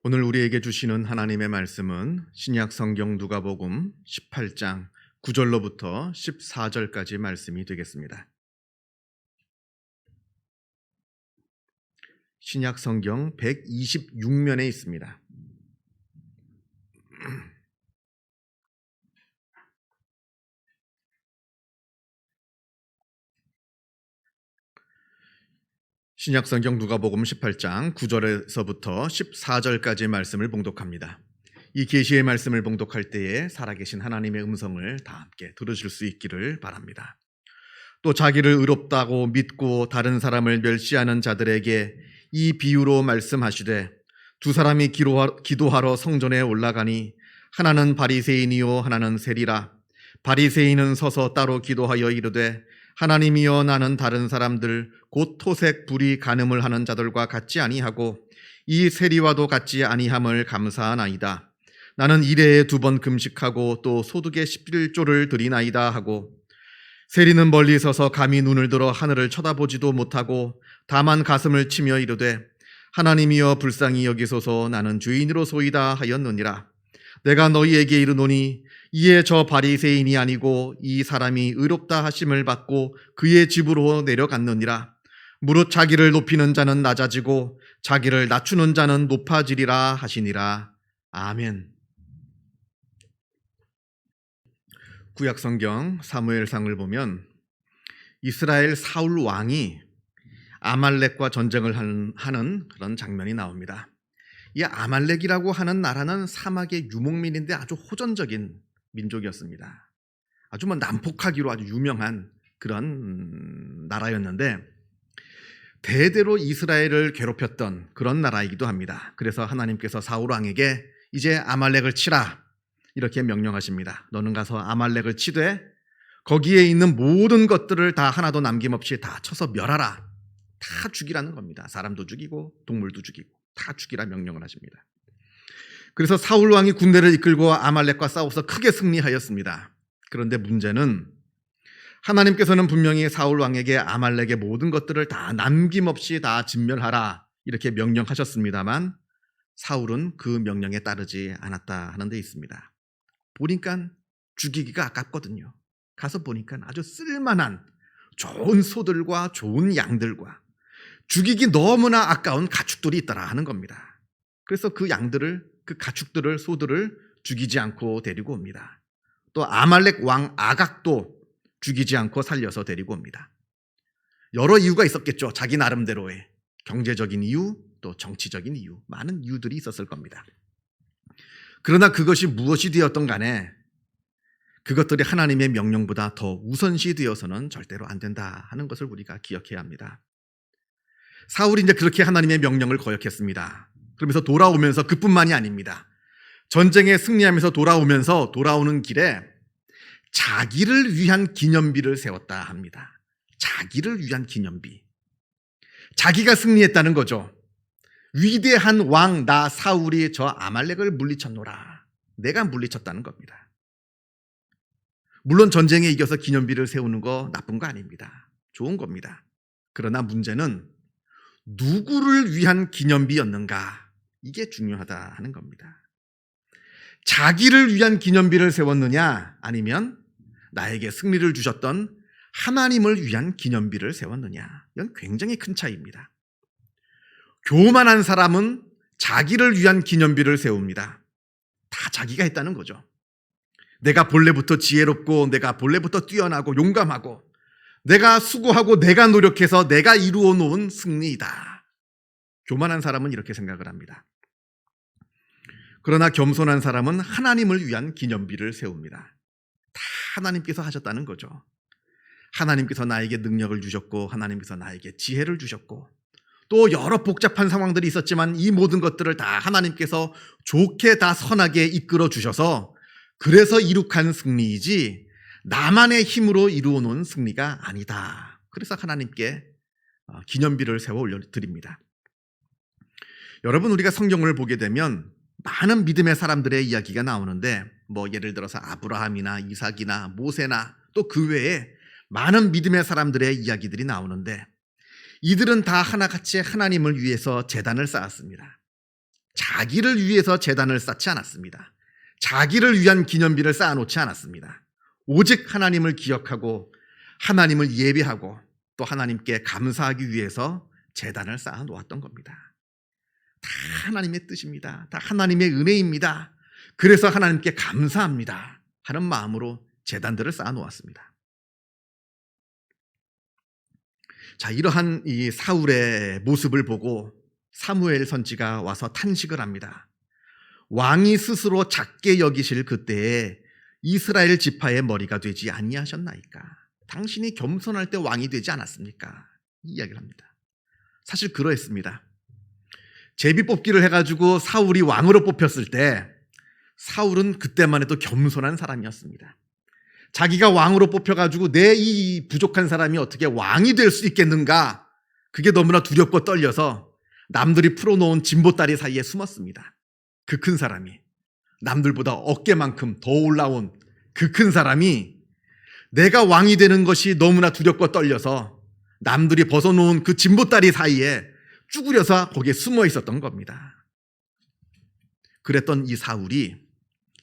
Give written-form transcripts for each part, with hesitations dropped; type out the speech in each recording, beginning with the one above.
오늘 우리에게 주시는 하나님의 말씀은 신약 성경 누가복음 18장 9절로부터 14절까지 말씀이 되겠습니다. 신약 성경 126면에 있습니다. 신약 성경 누가복음 18장 9절에서부터 14절까지 말씀을 봉독합니다. 이 계시의 말씀을 봉독할 때에 살아계신 하나님의 음성을 다 함께 들으실 수 있기를 바랍니다. 또 자기를 의롭다고 믿고 다른 사람을 멸시하는 자들에게 이 비유로 말씀하시되, 두 사람이 기도하러 성전에 올라가니 하나는 바리새인이요 하나는 세리라. 바리새인은 서서 따로 기도하여 이르되, 하나님이여, 나는 다른 사람들 곧 토색 불이 간음을 하는 자들과 같지 아니하고 이 세리와도 같지 아니함을 감사하나이다. 나는 일해에 2번 금식하고 또 소득의 11조를 드리나이다 하고, 세리는 멀리 서서 감히 눈을 들어 하늘을 쳐다보지도 못하고 다만 가슴을 치며 이르되, 하나님이여 불쌍히 여기소서, 나는 죄인으로소이다 하였느니라. 내가 너희에게 이르노니 이에 저 바리새인이 아니고 이 사람이 의롭다 하심을 받고 그의 집으로 내려갔느니라. 무릇 자기를 높이는 자는 낮아지고 자기를 낮추는 자는 높아지리라 하시니라. 아멘. 구약 성경 사무엘상을 보면 이스라엘 사울 왕이 아말렉과 전쟁을 하는 그런 장면이 나옵니다. 이 아말렉이라고 하는 나라는 사막의 유목민인데 아주 호전적인 민족이었습니다. 아주 난폭하기로 아주 유명한 그런 나라였는데 대대로 이스라엘을 괴롭혔던 그런 나라이기도 합니다. 그래서 하나님께서 사울 왕에게 이제 아말렉을 치라 이렇게 명령하십니다. 너는 가서 아말렉을 치되 거기에 있는 모든 것들을 다 하나도 남김없이 다 쳐서 멸하라. 다 죽이라는 겁니다. 사람도 죽이고 동물도 죽이고 다 죽이라 명령을 하십니다. 그래서 사울 왕이 군대를 이끌고 아말렉과 싸워서 크게 승리하였습니다. 그런데 문제는 하나님께서는 분명히 사울 왕에게 아말렉의 모든 것들을 다 남김없이 다 진멸하라 이렇게 명령하셨습니다만 사울은 그 명령에 따르지 않았다 하는 데 있습니다. 보니까 죽이기가 아깝거든요. 가서 보니까 아주 쓸만한 좋은 소들과 좋은 양들과 죽이기 너무나 아까운 가축들이 있더라 하는 겁니다. 그래서 그 양들을, 그 가축들을, 소들을 죽이지 않고 데리고 옵니다. 또 아말렉 왕 아각도 죽이지 않고 살려서 데리고 옵니다. 여러 이유가 있었겠죠. 자기 나름대로의 경제적인 이유, 또 정치적인 이유, 많은 이유들이 있었을 겁니다. 그러나 그것이 무엇이 되었던 간에 그것들이 하나님의 명령보다 더 우선시 되어서는 절대로 안 된다 하는 것을 우리가 기억해야 합니다. 사울이 이제 그렇게 하나님의 명령을 거역했습니다. 그러면서 돌아오면서 그뿐만이 아닙니다. 전쟁에 승리하면서 돌아오는 길에 자기를 위한 기념비를 세웠다 합니다. 자기를 위한 기념비. 자기가 승리했다는 거죠. 위대한 왕 나 사울이 저 아말렉을 물리쳤노라. 내가 물리쳤다는 겁니다. 물론 전쟁에 이겨서 기념비를 세우는 거 나쁜 거 아닙니다. 좋은 겁니다. 그러나 문제는 누구를 위한 기념비였는가? 이게 중요하다 하는 겁니다. 자기를 위한 기념비를 세웠느냐, 아니면 나에게 승리를 주셨던 하나님을 위한 기념비를 세웠느냐. 이건 굉장히 큰 차이입니다. 교만한 사람은 자기를 위한 기념비를 세웁니다. 다 자기가 했다는 거죠. 내가 본래부터 지혜롭고 내가 본래부터 뛰어나고 용감하고 내가 수고하고 내가 노력해서 내가 이루어 놓은 승리이다. 교만한 사람은 이렇게 생각을 합니다. 그러나 겸손한 사람은 하나님을 위한 기념비를 세웁니다. 다 하나님께서 하셨다는 거죠. 하나님께서 나에게 능력을 주셨고 하나님께서 나에게 지혜를 주셨고 또 여러 복잡한 상황들이 있었지만 이 모든 것들을 다 하나님께서 좋게 다 선하게 이끌어 주셔서 그래서 이룩한 승리이지 나만의 힘으로 이루어 놓은 승리가 아니다. 그래서 하나님께 기념비를 세워 올려드립니다. 여러분, 우리가 성경을 보게 되면 많은 믿음의 사람들의 이야기가 나오는데 예를 들어서 아브라함이나 이삭이나 모세나 또 그 외에 많은 믿음의 사람들의 이야기들이 나오는데 이들은 다 하나같이 하나님을 위해서 제단을 쌓았습니다. 자기를 위해서 제단을 쌓지 않았습니다. 자기를 위한 기념비를 쌓아놓지 않았습니다. 오직 하나님을 기억하고 하나님을 예배하고 또 하나님께 감사하기 위해서 제단을 쌓아놓았던 겁니다. 다 하나님의 뜻입니다. 다 하나님의 은혜입니다. 그래서 하나님께 감사합니다 하는 마음으로 제단들을 쌓아놓았습니다. 자, 이러한 이 사울의 모습을 보고 사무엘 선지가 와서 탄식을 합니다. 왕이 스스로 작게 여기실 그때에 이스라엘 지파의 머리가 되지 아니하셨나이까? 당신이 겸손할 때 왕이 되지 않았습니까? 이 이야기를 합니다. 사실 그러했습니다. 제비 뽑기를 해가지고 사울이 왕으로 뽑혔을 때 사울은 그때만 해도 겸손한 사람이었습니다. 자기가 왕으로 뽑혀가지고 내 이 부족한 사람이 어떻게 왕이 될 수 있겠는가? 그게 너무나 두렵고 떨려서 남들이 풀어놓은 진보다리 사이에 숨었습니다. 그 큰 사람이, 남들보다 어깨만큼 더 올라온 그 큰 사람이 내가 왕이 되는 것이 너무나 두렵고 떨려서 남들이 벗어놓은 그 진보다리 사이에 쭈그려서 거기에 숨어 있었던 겁니다. 그랬던 이 사울이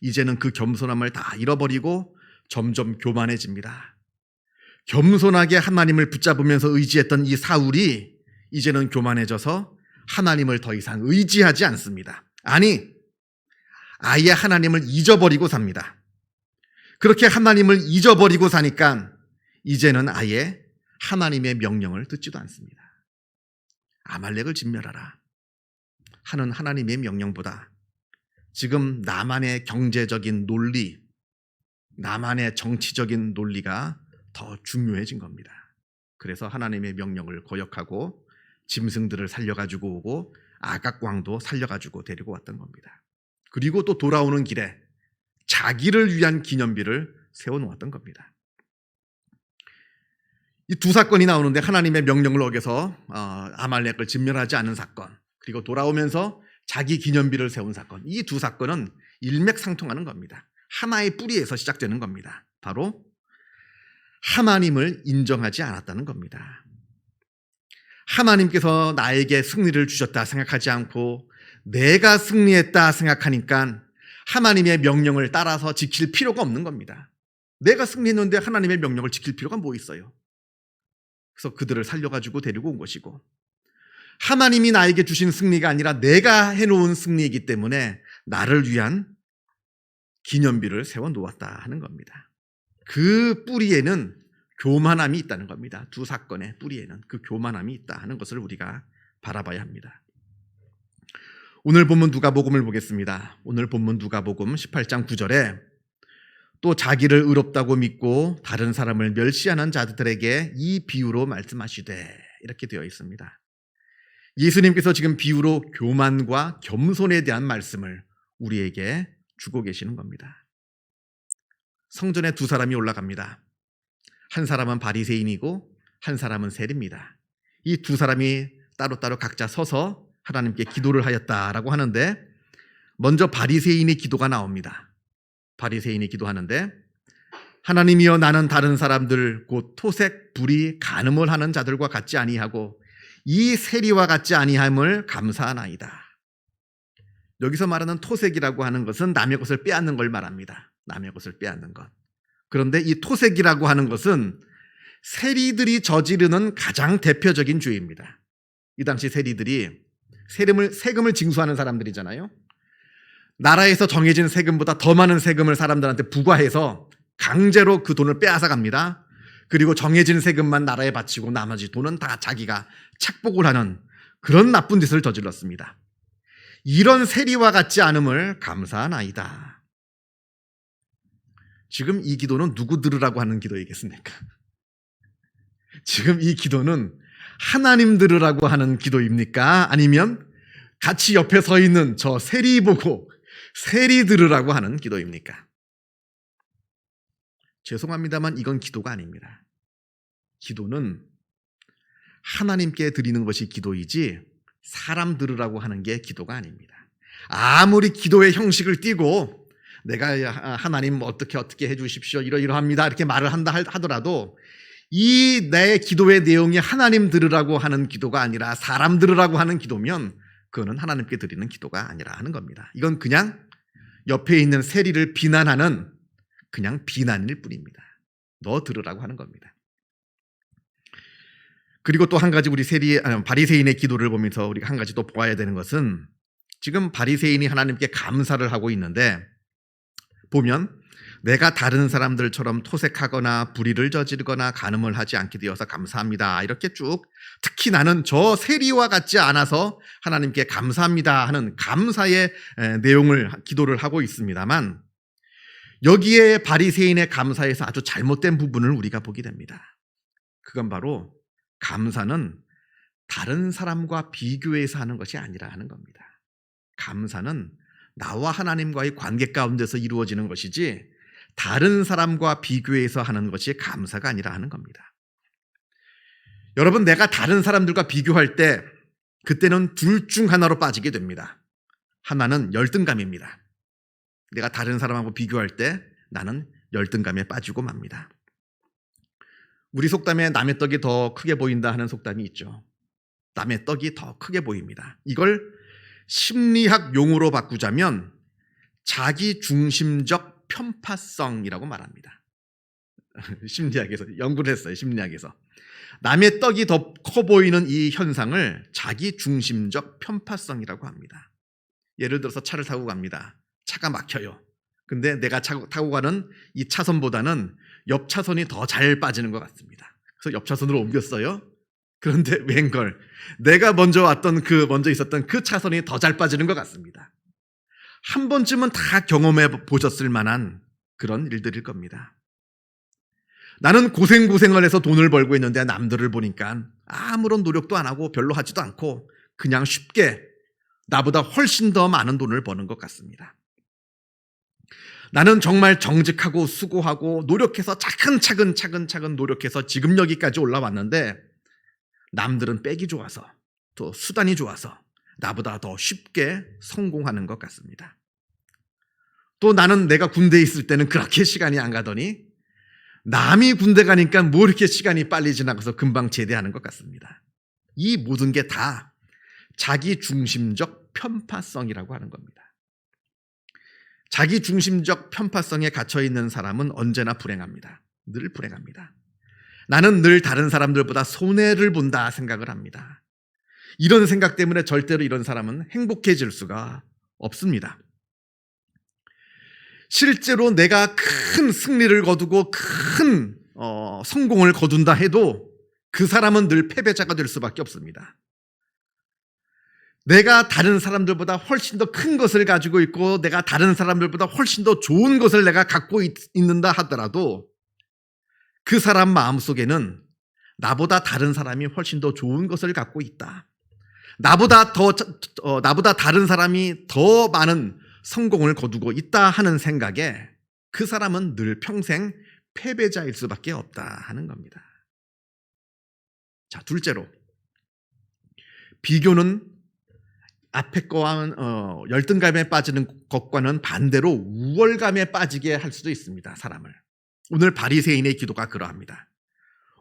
이제는 그 겸손함을 다 잃어버리고 점점 교만해집니다. 겸손하게 하나님을 붙잡으면서 의지했던 이 사울이 이제는 교만해져서 하나님을 더 이상 의지하지 않습니다. 아니, 아예 하나님을 잊어버리고 삽니다. 그렇게 하나님을 잊어버리고 사니까 이제는 아예 하나님의 명령을 듣지도 않습니다. 아말렉을 진멸하라 하는 하나님의 명령보다 지금 나만의 경제적인 논리, 나만의 정치적인 논리가 더 중요해진 겁니다. 그래서 하나님의 명령을 거역하고 짐승들을 살려가지고 오고 아각왕도 살려가지고 데리고 왔던 겁니다. 그리고 또 돌아오는 길에 자기를 위한 기념비를 세워놓았던 겁니다. 이 두 사건이 나오는데 하나님의 명령을 어겨서 아말렉을 진멸하지 않은 사건, 그리고 돌아오면서 자기 기념비를 세운 사건, 이 두 사건은 일맥상통하는 겁니다. 하나의 뿌리에서 시작되는 겁니다. 바로 하나님을 인정하지 않았다는 겁니다. 하나님께서 나에게 승리를 주셨다 생각하지 않고 내가 승리했다 생각하니까 하나님의 명령을 따라서 지킬 필요가 없는 겁니다. 내가 승리했는데 하나님의 명령을 지킬 필요가 뭐 있어요? 그래서 그들을 살려가지고 데리고 온 것이고, 하나님이 나에게 주신 승리가 아니라 내가 해놓은 승리이기 때문에 나를 위한 기념비를 세워놓았다 하는 겁니다. 그 뿌리에는 교만함이 있다는 겁니다. 두 사건의 뿌리에는 그 교만함이 있다 하는 것을 우리가 바라봐야 합니다. 오늘 본문 누가복음을 보겠습니다. 오늘 본문 누가복음 18장 9절에 또 자기를 의롭다고 믿고 다른 사람을 멸시하는 자들에게 이 비유로 말씀하시되, 이렇게 되어 있습니다. 예수님께서 지금 비유로 교만과 겸손에 대한 말씀을 우리에게 주고 계시는 겁니다. 성전에 두 사람이 올라갑니다. 한 사람은 바리새인이고 한 사람은 세리입니다. 이 두 사람이 따로따로 각자 서서 하나님께 기도를 하였다라고 하는데, 먼저 바리새인의 기도가 나옵니다. 바리새인이 기도하는데, 하나님이여, 나는 다른 사람들 곧 토색, 불의, 간음을 하는 자들과 같지 아니하고 이 세리와 같지 아니함을 감사하나이다. 여기서 말하는 토색이라고 하는 것은 남의 것을 빼앗는 걸 말합니다. 남의 것을 빼앗는 것. 그런데 이 토색이라고 하는 것은 세리들이 저지르는 가장 대표적인 죄입니다. 이 당시 세리들이 세금을 징수하는 사람들이잖아요. 나라에서 정해진 세금보다 더 많은 세금을 사람들한테 부과해서 강제로 그 돈을 빼앗아 갑니다. 그리고 정해진 세금만 나라에 바치고 나머지 돈은 다 자기가 착복을 하는 그런 나쁜 짓을 저질렀습니다. 이런 세리와 같지 않음을 감사하나이다. 지금 이 기도는 누구 들으라고 하는 기도이겠습니까? 지금 이 기도는 하나님 들으라고 하는 기도입니까? 아니면 같이 옆에 서 있는 저 세리 보고 세리 들으라고 하는 기도입니까? 죄송합니다만 이건 기도가 아닙니다. 기도는 하나님께 드리는 것이 기도이지 사람 들으라고 하는 게 기도가 아닙니다. 아무리 기도의 형식을 띠고 내가 하나님 어떻게 해주십시오, 이러합니다 이렇게 말을 한다 하더라도 이 내 기도의 내용이 하나님 들으라고 하는 기도가 아니라 사람 들으라고 하는 기도면 그거는 하나님께 드리는 기도가 아니라 하는 겁니다. 이건 그냥 옆에 있는 세리를 비난하는 그냥 비난일 뿐입니다. 너 들으라고 하는 겁니다. 그리고 또 한 가지 우리 바리새인의 기도를 보면서 우리가 한 가지 또 보아야 되는 것은 지금 바리새인이 하나님께 감사를 하고 있는데 보면 내가 다른 사람들처럼 토색하거나 불의를 저지르거나 간음을 하지 않게 되어서 감사합니다. 이렇게 쭉 특히 나는 저 세리와 같지 않아서 하나님께 감사합니다 하는 감사의 내용을 기도를 하고 있습니다만 여기에 바리새인의 감사에서 아주 잘못된 부분을 우리가 보게 됩니다. 그건 바로 감사는 다른 사람과 비교해서 하는 것이 아니라 하는 겁니다. 감사는 나와 하나님과의 관계 가운데서 이루어지는 것이지 다른 사람과 비교해서 하는 것이 감사가 아니라 하는 겁니다. 여러분, 내가 다른 사람들과 비교할 때 그때는 둘 중 하나로 빠지게 됩니다. 하나는 열등감입니다. 내가 다른 사람하고 비교할 때 나는 열등감에 빠지고 맙니다. 우리 속담에 남의 떡이 더 크게 보인다 하는 속담이 있죠. 남의 떡이 더 크게 보입니다. 이걸 심리학 용어로 바꾸자면 자기중심적 편파성이라고 말합니다. 심리학에서 연구를 했어요. 심리학에서 남의 떡이 더 커 보이는 이 현상을 자기중심적 편파성이라고 합니다. 예를 들어서 차를 타고 갑니다. 차가 막혀요. 근데 내가 타고 가는 이 차선보다는 옆 차선이 더 잘 빠지는 것 같습니다. 그래서 옆 차선으로 옮겼어요. 그런데 웬걸 내가 먼저 있었던 그 차선이 더 잘 빠지는 것 같습니다. 한 번쯤은 다 경험해 보셨을 만한 그런 일들일 겁니다. 나는 고생을 해서 돈을 벌고 있는데 남들을 보니까 아무런 노력도 안 하고 별로 하지도 않고 그냥 쉽게 나보다 훨씬 더 많은 돈을 버는 것 같습니다. 나는 정말 정직하고 수고하고 노력해서 차근차근 노력해서 지금 여기까지 올라왔는데 남들은 빽이 좋아서 또 수단이 좋아서 나보다 더 쉽게 성공하는 것 같습니다. 또 나는 내가 군대에 있을 때는 그렇게 시간이 안 가더니 남이 군대 가니까 뭐 이렇게 시간이 빨리 지나가서 금방 제대하는 것 같습니다. 이 모든 게 다 자기중심적 편파성이라고 하는 겁니다. 자기중심적 편파성에 갇혀있는 사람은 언제나 불행합니다. 늘 불행합니다. 나는 늘 다른 사람들보다 손해를 본다 생각을 합니다. 이런 생각 때문에 절대로 이런 사람은 행복해질 수가 없습니다. 실제로 내가 큰 승리를 거두고 큰 성공을 거둔다 해도 그 사람은 늘 패배자가 될 수밖에 없습니다. 내가 다른 사람들보다 훨씬 더 큰 것을 가지고 있고 내가 다른 사람들보다 훨씬 더 좋은 것을 내가 갖고 있는다 하더라도 그 사람 마음속에는 나보다 다른 사람이 훨씬 더 좋은 것을 갖고 있다. 나보다 다른 사람이 더 많은 성공을 거두고 있다 하는 생각에 그 사람은 늘 평생 패배자일 수밖에 없다 하는 겁니다. 자, 둘째로 비교는 앞에 거와는 열등감에 빠지는 것과는 반대로 우월감에 빠지게 할 수도 있습니다. 사람을. 오늘 바리새인의 기도가 그러합니다.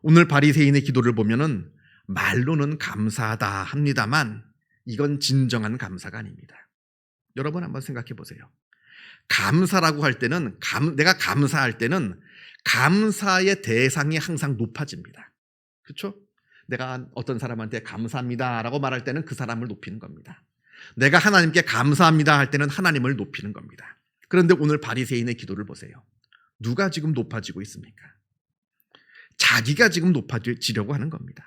오늘 바리새인의 기도를 보면은 말로는 감사하다 합니다만 이건 진정한 감사가 아닙니다. 여러분 한번 생각해 보세요. 감사라고 할 때는 내가 감사할 때는 감사의 대상이 항상 높아집니다. 그렇죠? 내가 어떤 사람한테 감사합니다라고 말할 때는 그 사람을 높이는 겁니다. 내가 하나님께 감사합니다 할 때는 하나님을 높이는 겁니다. 그런데 오늘 바리새인의 기도를 보세요. 누가 지금 높아지고 있습니까? 자기가 지금 높아지려고 하는 겁니다.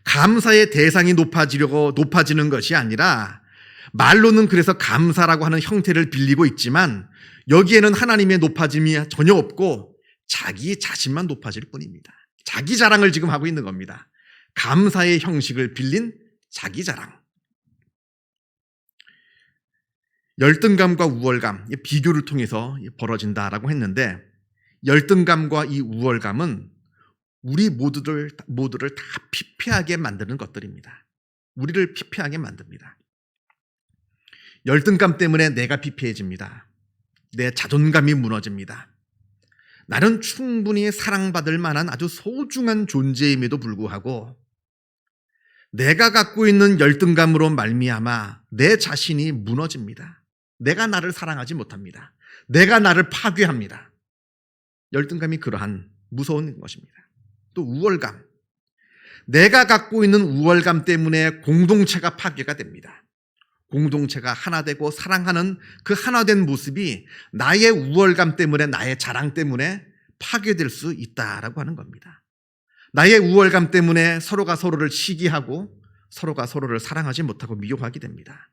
감사의 대상이 높아지는 것이 아니라 말로는 그래서 감사라고 하는 형태를 빌리고 있지만 여기에는 하나님의 높아짐이 전혀 없고 자기 자신만 높아질 뿐입니다. 자기 자랑을 지금 하고 있는 겁니다. 감사의 형식을 빌린 자기 자랑. 열등감과 우월감, 비교를 통해서 벌어진다라고 했는데 열등감과 이 우월감은 우리 모두를 다 피폐하게 만드는 것들입니다. 우리를 피폐하게 만듭니다. 열등감 때문에 내가 피폐해집니다. 내 자존감이 무너집니다. 나는 충분히 사랑받을 만한 아주 소중한 존재임에도 불구하고 내가 갖고 있는 열등감으로 말미암아 내 자신이 무너집니다. 내가 나를 사랑하지 못합니다. 내가 나를 파괴합니다. 열등감이 그러한 무서운 것입니다. 또 우월감. 내가 갖고 있는 우월감 때문에 공동체가 파괴가 됩니다. 공동체가 하나 되고 사랑하는 그 하나된 모습이 나의 우월감 때문에, 나의 자랑 때문에 파괴될 수 있다라고 하는 겁니다. 나의 우월감 때문에 서로가 서로를 시기하고 서로가 서로를 사랑하지 못하고 미워하게 됩니다.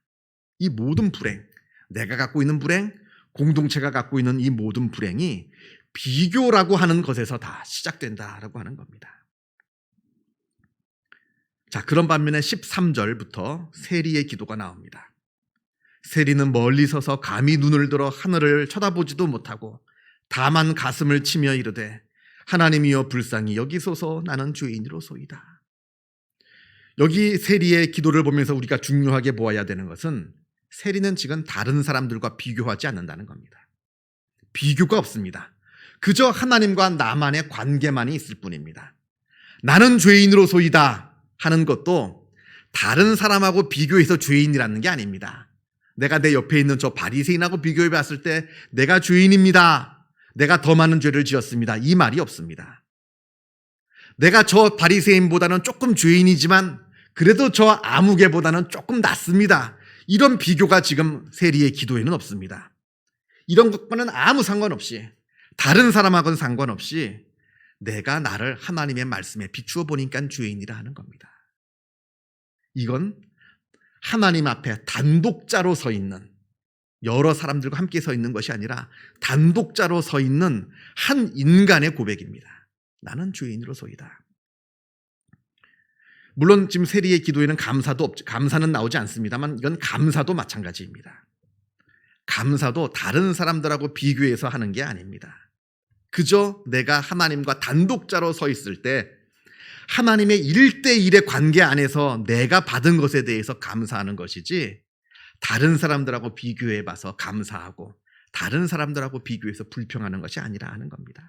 이 모든 불행, 내가 갖고 있는 불행, 공동체가 갖고 있는 이 모든 불행이 비교라고 하는 것에서 다 시작된다라고 하는 겁니다. 자, 그런 반면에 13절부터 세리의 기도가 나옵니다. 세리는 멀리 서서 감히 눈을 들어 하늘을 쳐다보지도 못하고 다만 가슴을 치며 이르되 하나님이여 불쌍히 여기소서 나는 죄인이로소이다. 여기 세리의 기도를 보면서 우리가 중요하게 보아야 되는 것은 세리는 지금 다른 사람들과 비교하지 않는다는 겁니다. 비교가 없습니다. 그저 하나님과 나만의 관계만이 있을 뿐입니다. 나는 죄인으로소이다 하는 것도 다른 사람하고 비교해서 죄인이라는 게 아닙니다. 내가 내 옆에 있는 저 바리새인하고 비교해 봤을 때 내가 죄인입니다. 내가 더 많은 죄를 지었습니다. 이 말이 없습니다. 내가 저 바리새인보다는 조금 죄인이지만 그래도 저 아무개보다는 조금 낫습니다. 이런 비교가 지금 세리의 기도에는 없습니다. 이런 것과는 아무 상관없이, 다른 사람하고는 상관없이 내가 나를 하나님의 말씀에 비추어 보니까 죄인이라 하는 겁니다. 이건 하나님 앞에 단독자로 서 있는, 여러 사람들과 함께 서 있는 것이 아니라 단독자로 서 있는 한 인간의 고백입니다. 나는 죄인으로소이다. 물론 지금 세리의 기도에는 감사는 나오지 않습니다만 이건 감사도 마찬가지입니다. 감사도 다른 사람들하고 비교해서 하는 게 아닙니다. 그저 내가 하나님과 단독자로 서 있을 때 하나님의 1대1의 관계 안에서 내가 받은 것에 대해서 감사하는 것이지, 다른 사람들하고 비교해 봐서 감사하고 다른 사람들하고 비교해서 불평하는 것이 아니라 하는 겁니다.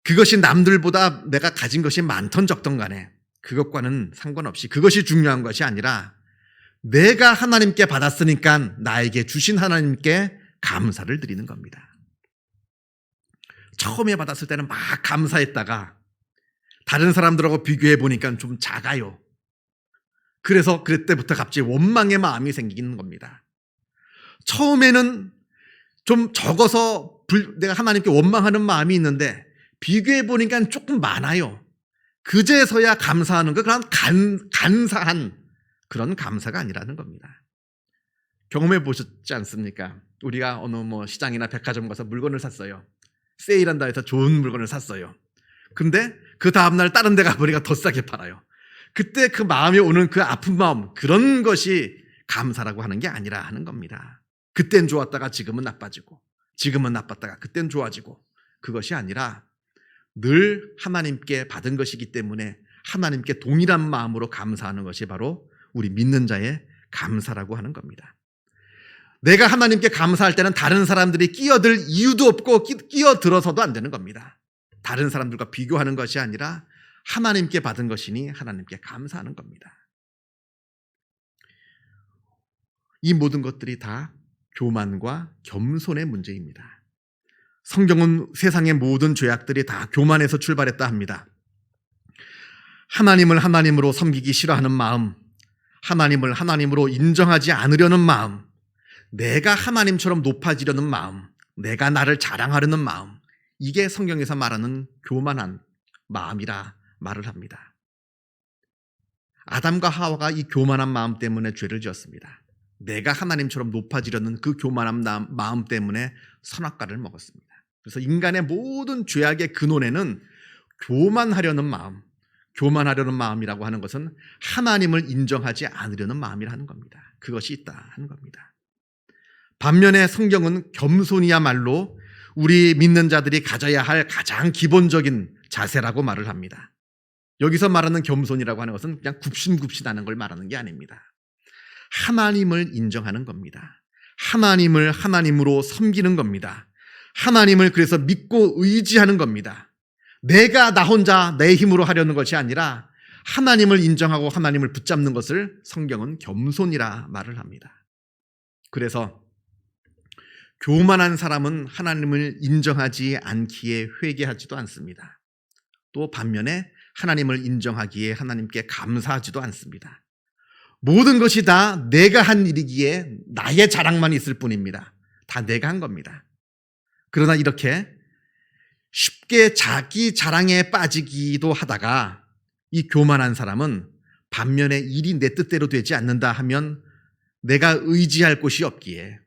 그것이 남들보다 내가 가진 것이 많던 적던 간에 그것과는 상관없이, 그것이 중요한 것이 아니라 내가 하나님께 받았으니까 나에게 주신 하나님께 감사를 드리는 겁니다. 처음에 받았을 때는 막 감사했다가 다른 사람들하고 비교해 보니까 좀 작아요. 그래서 그때부터 갑자기 원망의 마음이 생기는 겁니다. 처음에는 좀 적어서 내가 하나님께 원망하는 마음이 있는데 비교해 보니까 조금 많아요. 그제서야 감사하는 거, 그런 간사한 그런 감사가 아니라는 겁니다. 경험해 보셨지 않습니까? 우리가 어느 시장이나 백화점 가서 물건을 샀어요. 세일한다 해서 좋은 물건을 샀어요. 근데 그 다음날 다른 데 가보니까 더 싸게 팔아요. 그때 그 마음에 오는 그 아픈 마음, 그런 것이 감사라고 하는 게 아니라 하는 겁니다. 그땐 좋았다가 지금은 나빠지고, 지금은 나빴다가 그땐 좋아지고, 그것이 아니라 늘 하나님께 받은 것이기 때문에 하나님께 동일한 마음으로 감사하는 것이 바로 우리 믿는 자의 감사라고 하는 겁니다. 내가 하나님께 감사할 때는 다른 사람들이 끼어들 이유도 없고 끼어들어서도 안 되는 겁니다. 다른 사람들과 비교하는 것이 아니라 하나님께 받은 것이니 하나님께 감사하는 겁니다. 이 모든 것들이 다 교만과 겸손의 문제입니다. 성경은 세상의 모든 죄악들이 다 교만에서 출발했다 합니다. 하나님을 하나님으로 섬기기 싫어하는 마음, 하나님을 하나님으로 인정하지 않으려는 마음, 내가 하나님처럼 높아지려는 마음, 내가 나를 자랑하려는 마음, 이게 성경에서 말하는 교만한 마음이라 말을 합니다. 아담과 하와가 이 교만한 마음 때문에 죄를 지었습니다. 내가 하나님처럼 높아지려는 그 교만한 마음 때문에 선악과를 먹었습니다. 그래서 인간의 모든 죄악의 근원에는 교만하려는 마음이라고 하는 것은 하나님을 인정하지 않으려는 마음이라는 겁니다. 그것이 있다 하는 겁니다. 반면에 성경은 겸손이야말로 우리 믿는 자들이 가져야 할 가장 기본적인 자세라고 말을 합니다. 여기서 말하는 겸손이라고 하는 것은 그냥 굽신굽신하는 걸 말하는 게 아닙니다. 하나님을 인정하는 겁니다. 하나님을 하나님으로 섬기는 겁니다. 하나님을 그래서 믿고 의지하는 겁니다. 내가 나 혼자 내 힘으로 하려는 것이 아니라 하나님을 인정하고 하나님을 붙잡는 것을 성경은 겸손이라 말을 합니다. 그래서 교만한 사람은 하나님을 인정하지 않기에 회개하지도 않습니다. 또 반면에 하나님을 인정하기에 하나님께 감사하지도 않습니다. 모든 것이 다 내가 한 일이기에 나의 자랑만 있을 뿐입니다. 다 내가 한 겁니다. 그러나 이렇게 쉽게 자기 자랑에 빠지기도 하다가 이 교만한 사람은 반면에 일이 내 뜻대로 되지 않는다 하면 내가 의지할 곳이 없기에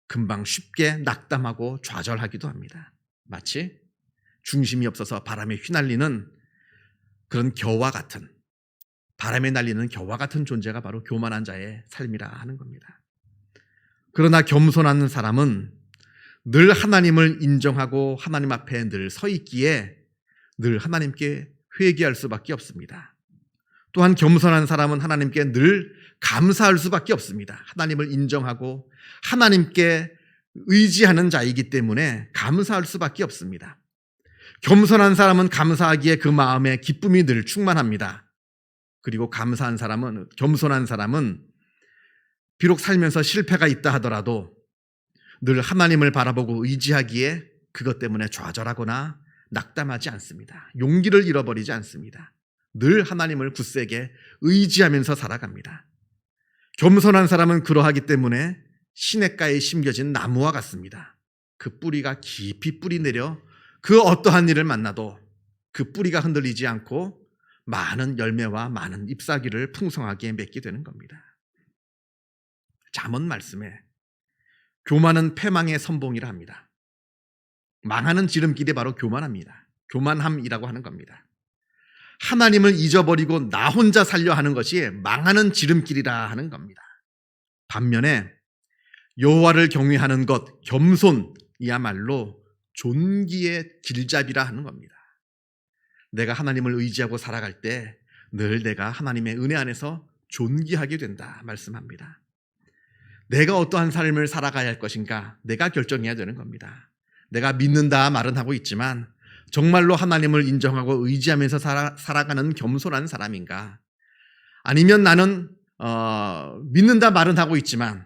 금방 쉽게 낙담하고 좌절하기도 합니다. 마치 중심이 없어서 바람에 휘날리는 그런 겨와 같은, 바람에 날리는 겨와 같은 존재가 바로 교만한 자의 삶이라 하는 겁니다. 그러나 겸손한 사람은 늘 하나님을 인정하고 하나님 앞에 늘 서 있기에 늘 하나님께 회개할 수밖에 없습니다. 또한 겸손한 사람은 하나님께 늘 감사할 수밖에 없습니다. 하나님을 인정하고 하나님께 의지하는 자이기 때문에 감사할 수밖에 없습니다. 겸손한 사람은 감사하기에 그 마음에 기쁨이 늘 충만합니다. 그리고 겸손한 사람은 비록 살면서 실패가 있다 하더라도 늘 하나님을 바라보고 의지하기에 그것 때문에 좌절하거나 낙담하지 않습니다. 용기를 잃어버리지 않습니다. 늘 하나님을 굳세게 의지하면서 살아갑니다. 겸손한 사람은 그러하기 때문에 시냇가에 심겨진 나무와 같습니다. 그 뿌리가 깊이 뿌리 내려 그 어떠한 일을 만나도 그 뿌리가 흔들리지 않고 많은 열매와 많은 잎사귀를 풍성하게 맺게 되는 겁니다. 잠언 말씀에 교만은 패망의 선봉이라 합니다. 망하는 지름길이 바로 교만합니다. 교만함이라고 하는 겁니다. 하나님을 잊어버리고 나 혼자 살려 하는 것이 망하는 지름길이라 하는 겁니다. 반면에 여호와를 경외하는 것, 겸손이야말로 존귀의 길잡이라 하는 겁니다. 내가 하나님을 의지하고 살아갈 때 늘 내가 하나님의 은혜 안에서 존귀하게 된다 말씀합니다. 내가 어떠한 삶을 살아가야 할 것인가 내가 결정해야 되는 겁니다. 내가 믿는다 말은 하고 있지만 정말로 하나님을 인정하고 의지하면서 살아가는 겸손한 사람인가? 아니면 나는 믿는다 말은 하고 있지만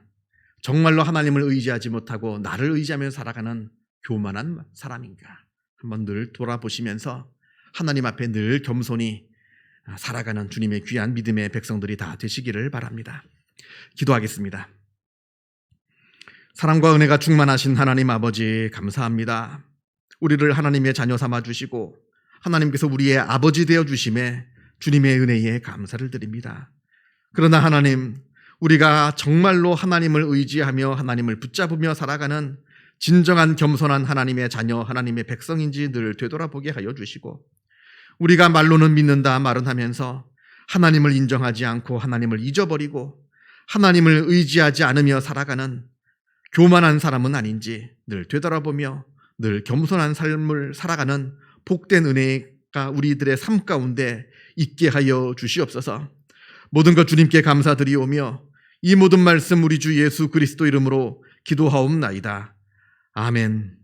정말로 하나님을 의지하지 못하고 나를 의지하면서 살아가는 교만한 사람인가? 한번 늘 돌아보시면서 하나님 앞에 늘 겸손히 살아가는 주님의 귀한 믿음의 백성들이 다 되시기를 바랍니다. 기도하겠습니다. 사랑과 은혜가 충만하신 하나님 아버지 감사합니다. 우리를 하나님의 자녀 삼아 주시고 하나님께서 우리의 아버지 되어 주심에 주님의 은혜에 감사를 드립니다. 그러나 하나님, 우리가 정말로 하나님을 의지하며 하나님을 붙잡으며 살아가는 진정한 겸손한 하나님의 자녀, 하나님의 백성인지 늘 되돌아보게 하여 주시고 우리가 말로는 믿는다 말은 하면서 하나님을 인정하지 않고 하나님을 잊어버리고 하나님을 의지하지 않으며 살아가는 교만한 사람은 아닌지 늘 되돌아보며 늘 겸손한 삶을 살아가는 복된 은혜가 우리들의 삶 가운데 있게 하여 주시옵소서. 모든 것 주님께 감사드리오며 이 모든 말씀 우리 주 예수 그리스도 이름으로 기도하옵나이다. 아멘.